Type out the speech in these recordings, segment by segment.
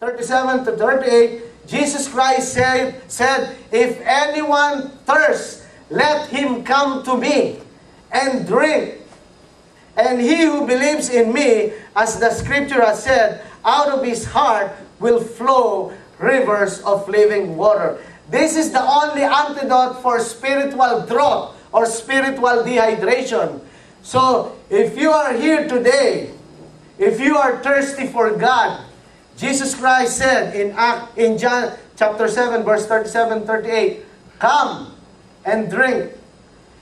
37 to 38, Jesus Christ said, "If anyone thirsts, let him come to me and drink. And he who believes in me, as the scripture has said, out of his heart will flow rivers of living water." This is the only antidote for spiritual drought or spiritual dehydration. So, if you are here today, if you are thirsty for God, Jesus Christ said in John chapter 7, verse 37, 38, "Come and drink."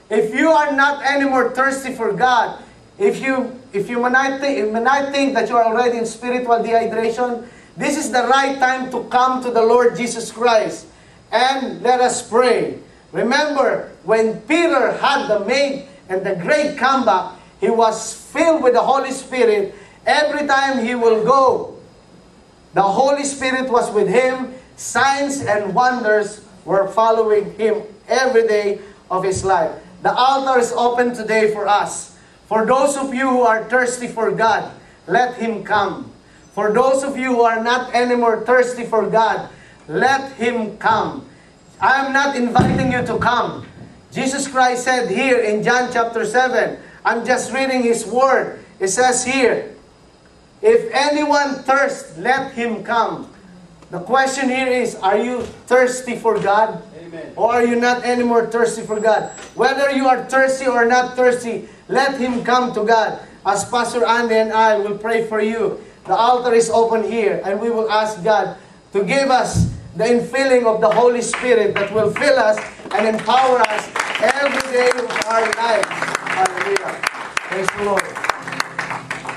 If you are not anymore thirsty for God, if you might think that you are already in spiritual dehydration, this is the right time to come to the Lord Jesus Christ. And let us pray. Remember, when Peter had the maid and the great comeback, he was filled with the Holy Spirit. Every time he will go, the Holy Spirit was with him. Signs and wonders were following him every day of his life. The altar is open today for us. For those of you who are thirsty for God, let Him come. For those of you who are not anymore thirsty for God, let Him come. I am not inviting you to come. Jesus Christ said here in John chapter 7, I'm just reading His word. It says here, "If anyone thirsts, let him come." The question here is, are you thirsty for God? Amen. Or are you not anymore thirsty for God? Whether you are thirsty or not thirsty, let Him come to God. As Pastor Andy and I will pray for you, the altar is open here, and we will ask God to give us the infilling of the Holy Spirit that will fill us and empower us every day of our lives. Hallelujah. Praise the Lord.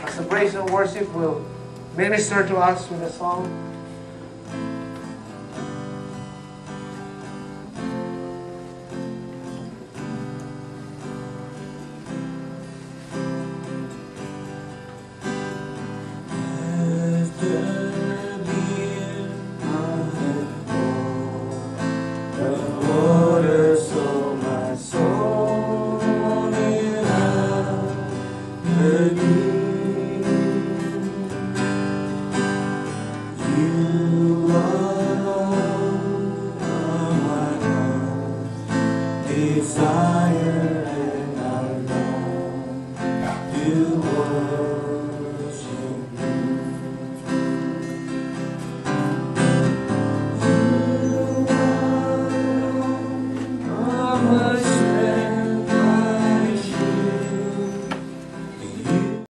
As the praise and worship will minister to us with a song,